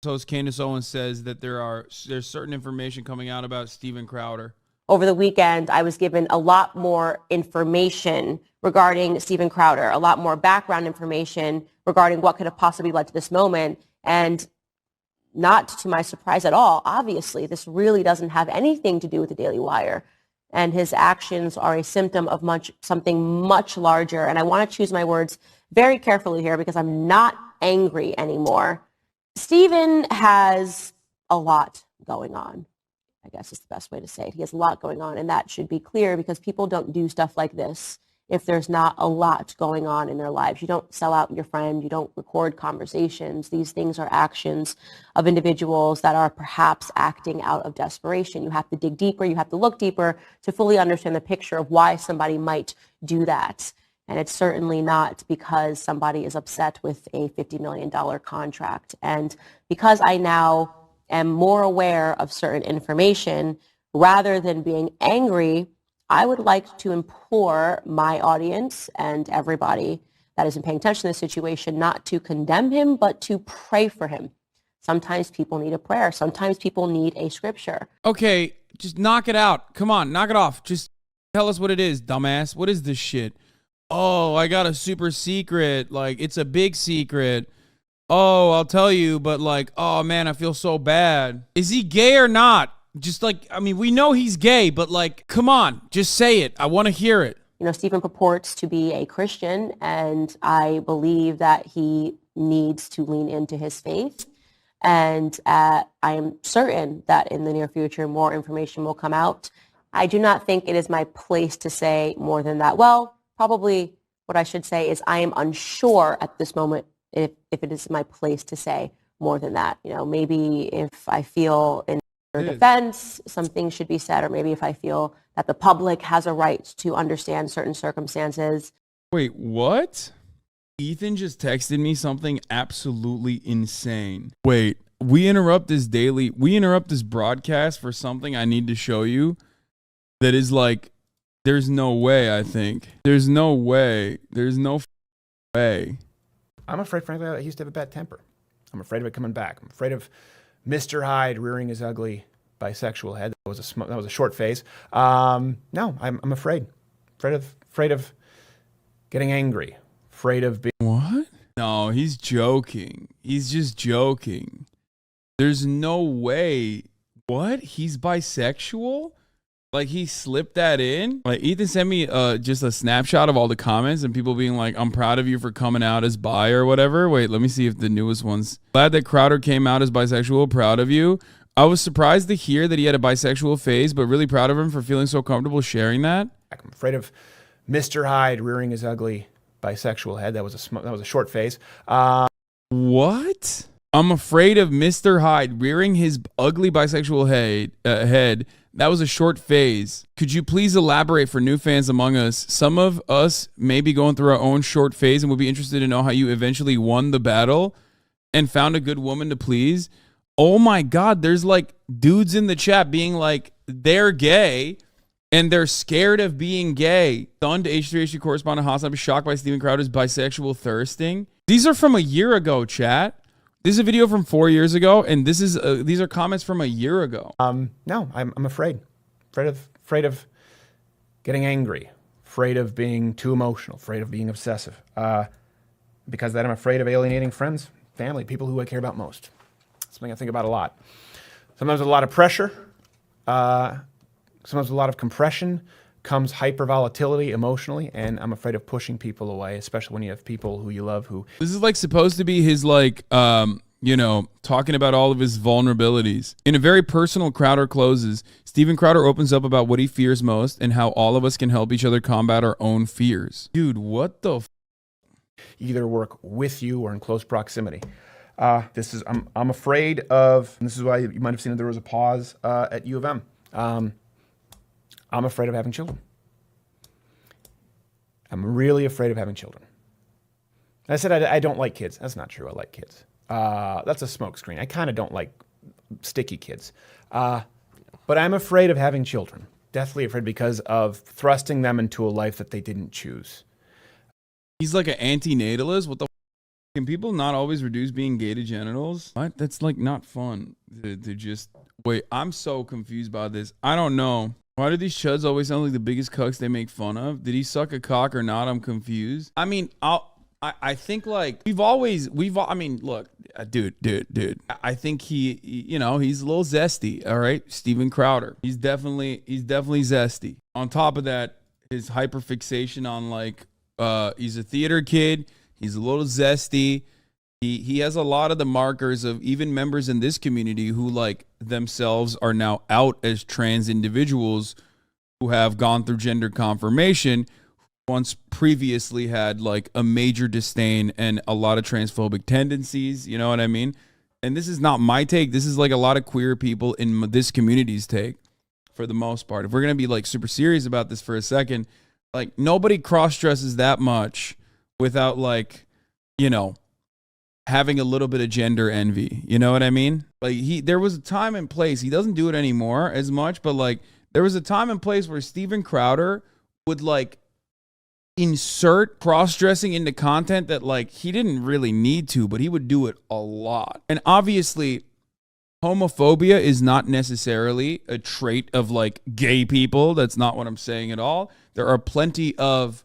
host Candace Owens says that there's certain information coming out about Steven Crowder. Over the weekend, I was given a lot more information regarding Steven Crowder, a lot more background information regarding what could have possibly led to this moment. And not to my surprise at all, obviously, this really doesn't have anything to do with the Daily Wire. And his actions are a symptom of something much larger. And I want to choose my words very carefully here because I'm not angry anymore. Steven has a lot going on. I guess is the best way to say it. He has a lot going on, and that should be clear because people don't do stuff like this if there's not a lot going on in their lives. You don't sell out your friend. You don't record conversations. These things are actions of individuals that are perhaps acting out of desperation. You have to dig deeper. You have to look deeper to fully understand the picture of why somebody might do that. And it's certainly not because somebody is upset with a $50 million contract. And because I now am more aware of certain information, rather than being angry, I would like to implore my audience and everybody that isn't paying attention to the situation not to condemn him, but to pray for him. Sometimes people need a prayer. Sometimes people need a scripture. Okay, just knock it out. Come on, knock it off. Just tell us what it is, dumbass. What is this shit? Oh, I got a super secret. Like, it's a big secret. Oh, I'll tell you, but like, oh man, I feel so bad. Is he gay or not? Just like, I mean, we know he's gay, but like, come on, just say it. I want to hear it. You know, Stephen purports to be a Christian, and I believe that he needs to lean into his faith. And I am certain that in the near future, more information will come out. I do not think it is my place to say more than that. Well, probably what I should say is I am unsure at this moment if it is my place to say more than that. You know, maybe if I feel in defense, some things should be said, or maybe if I feel that the public has a right to understand certain circumstances. Wait, what? Ethan just texted me something absolutely insane. Wait, we interrupt this broadcast for something I need to show you that is like, there's no way, I think. There's no way. There's no way. I'm afraid, frankly, I used to have a bad temper. I'm afraid of it coming back. I'm afraid of Mr. Hyde rearing his ugly bisexual head. That was a short phase. No, I'm afraid. Afraid of getting angry. Afraid of being... What? No, he's joking. He's just joking. There's no way. What? He's bisexual? Like, he slipped that in? Like, Ethan sent me just a snapshot of all the comments and people being like, I'm proud of you for coming out as bi or whatever. Wait, let me see if the newest one's. Glad that Crowder came out as bisexual. Proud of you. I was surprised to hear that he had a bisexual phase, but really proud of him for feeling so comfortable sharing that. I'm afraid of Mr. Hyde rearing his ugly bisexual head. That was a short phase. What? I'm afraid of Mr. Hyde rearing his ugly bisexual head. That was a short phase. Could you please elaborate for new fans among us? Some of us may be going through our own short phase and would be interested to know how you eventually won the battle and found a good woman to please. Oh my God, there's like dudes in the chat being like, they're gay and they're scared of being gay. Stunned H3H2 correspondent Hasan was shocked by Steven Crowder's bisexual thirsting. These are from a year ago, chat. This is a video from 4 years ago, and these are comments from a year ago. No, I'm afraid of getting angry, afraid of being too emotional, afraid of being obsessive. Because of that, I'm afraid of alienating friends, family, people who I care about most. Something I think about a lot. Sometimes with a lot of pressure, sometimes with a lot of compression comes hypervolatility emotionally, and I'm afraid of pushing people away, especially when you have people who you love who... This is like supposed to be his like, you know, talking about all of his vulnerabilities. In a very personal Crowder closes, Steven Crowder opens up about what he fears most and how all of us can help each other combat our own fears. Dude, what the either work with you or in close proximity. I'm afraid of, and this is why you might have seen that there was a pause at U of M. I'm afraid of having children. I'm really afraid of having children. I said I don't like kids. That's not true. I like kids. That's a smokescreen. I kind of don't like sticky kids. But I'm afraid of having children. Deathly afraid because of thrusting them into a life that they didn't choose. He's like an anti-natalist? What the Can people not always reduce being gay to genitals? What? That's like not fun to just wait. I'm so confused by this. I don't know. Why do these chuds always sound like the biggest cucks they make fun of? Did he suck a cock or not? I'm confused. I mean, I think like I mean, look, dude. I think he's a little zesty. All right, Steven Crowder. He's definitely zesty. On top of that, his hyperfixation on like, he's a theater kid. He's a little zesty. He has a lot of the markers of even members in this community who like themselves are now out as trans individuals who have gone through gender confirmation, once previously had like a major disdain and a lot of transphobic tendencies. You know what I mean? And this is not my take. This is like a lot of queer people in this community's take for the most part. If we're going to be like super serious about this for a second, like nobody cross-dresses that much without like, having a little bit of gender envy. You know what I mean? Like there was a time and place. He doesn't do it anymore as much, but like there was a time and place where Steven Crowder would like insert cross-dressing into content that like he didn't really need to, but he would do it a lot. And obviously homophobia is not necessarily a trait of like gay people. That's not what I'm saying at all. There are plenty of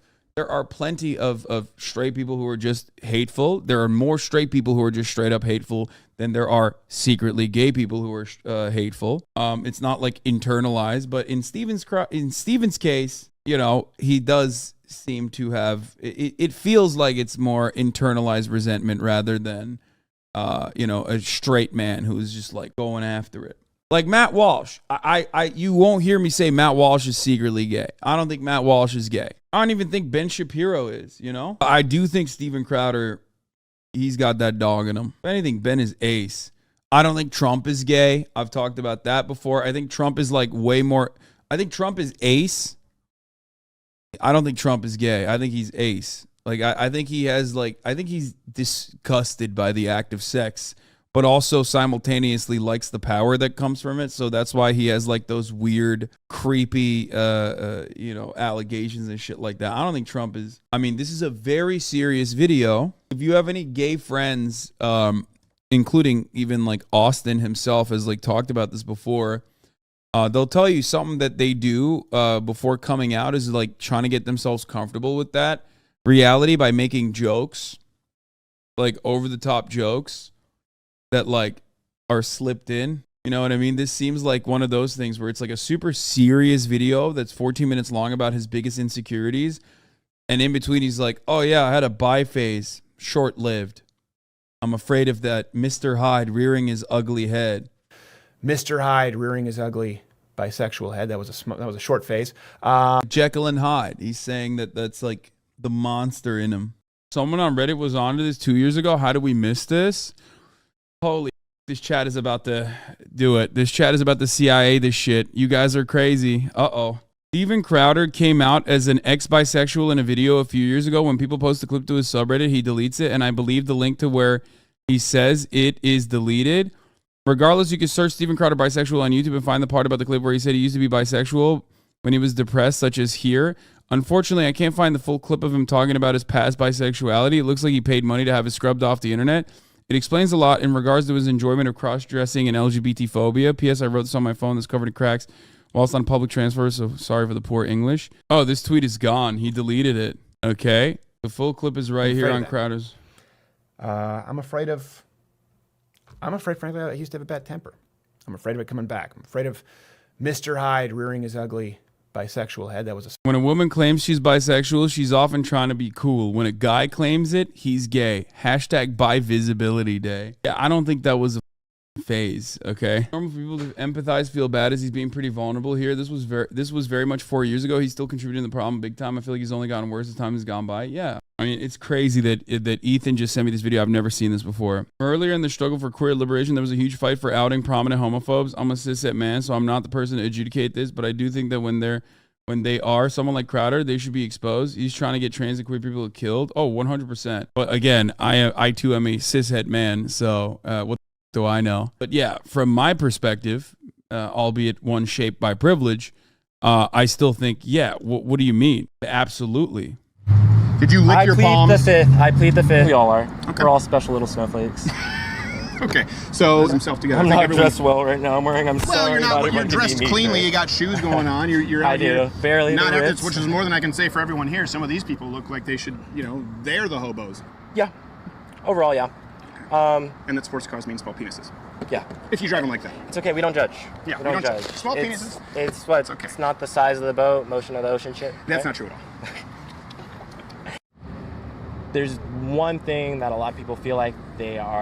straight people who are just hateful. There are more straight people who are just straight up hateful than there are secretly gay people who are hateful. It's not like internalized, but in Steven's case, he does seem to have. It feels like it's more internalized resentment rather than, a straight man who's just like going after it. Like Matt Walsh, you won't hear me say Matt Walsh is secretly gay. I don't think Matt Walsh is gay. I don't even think Ben Shapiro is, I do think Steven Crowder, he's got that dog in him. If anything, Ben is ace. I don't think Trump is gay. I've talked about that before. I think Trump is like way more. I think Trump is ace. I don't think Trump is gay. I think he's ace. Like, I think he has like, I think he's disgusted by the act of sex, but also simultaneously likes the power that comes from it. So that's why he has like those weird, creepy, allegations and shit like that. I don't think Trump is. I mean, this is a very serious video. If you have any gay friends, including even like Austin himself has like talked about this before, they'll tell you something that they do before coming out is like trying to get themselves comfortable with that reality by making jokes, like over the top jokes that like are slipped in. You know what I mean? This seems like one of those things where it's like a super serious video that's 14 minutes long about his biggest insecurities. And in between, he's like, oh yeah, I had a bi phase, short-lived. I'm afraid of that Mr. Hyde rearing his ugly head. Mr. Hyde rearing his ugly bisexual head. That was a short phase. Jekyll and Hyde. He's saying that that's like the monster in him. Someone on Reddit was onto this 2 years ago. How did we miss this? Holy, this chat is about to do it. This chat is about the CIA this shit. You guys are crazy. Uh-oh. Steven Crowder came out as an ex-bisexual in a video a few years ago. When people post a clip to his subreddit, he deletes it, and I believe the link to where he says it is deleted. Regardless, you can search Steven Crowder bisexual on YouTube and find the part about the clip where he said he used to be bisexual when he was depressed, such as here. Unfortunately, I can't find the full clip of him talking about his past bisexuality. It looks like he paid money to have it scrubbed off the internet. It explains a lot in regards to his enjoyment of cross-dressing and LGBT phobia. P.S. I wrote this on my phone that's covered in cracks whilst on public transfer, so sorry for the poor English. Oh, this tweet is gone. He deleted it. Okay. The full clip is right here on Crowder's. I'm afraid, frankly, he used to have a bad temper. I'm afraid of it coming back. I'm afraid of Mr. Hyde rearing his ugly bisexual head. That was When a woman claims she's bisexual, she's often trying to be cool. When a guy claims it, he's gay. Hashtag bivisibility day. Yeah, I don't think that was a phase, okay? Normal people to empathize, feel bad as he's being pretty vulnerable here. This was very much 4 years ago. He's still contributing to the problem big time. I feel like he's only gotten worse as time has gone by. Yeah. I mean, it's crazy that Ethan just sent me this video. I've never seen this before. Earlier in the struggle for queer liberation, there was a huge fight for outing prominent homophobes. I'm a cishet man, so I'm not the person to adjudicate this, but I do think that when they are someone like Crowder, they should be exposed. He's trying to get trans and queer people killed. Oh, 100%. But again, I too am a cishet man, so what do I know? But yeah, from my perspective, albeit one shaped by privilege, I still think, yeah, what do you mean? Absolutely. Did you lick your palms? I plead the fifth. We all are. Okay. We're all special little snowflakes. Okay, so himself together. I'm I think not everyone- dressed well right now. I'm wearing. I'm Well, sorry. you're not. about You're everyone to dressed be me, cleanly. sir. You got shoes going on. You're out I do. here. Barely Not the evidence, Ritz. which is more than I can say for everyone here. Some of these people look like they should. They're the hobos. Yeah. Overall, yeah. And that sports cars mean small penises. Yeah. If you drive them like that. It's okay. We don't judge. Yeah, we don't judge. Small penises. It's what? It's okay. It's not the size of the boat, motion of the ocean, shit. That's right? not true at all. There's one thing that a lot of people feel like they are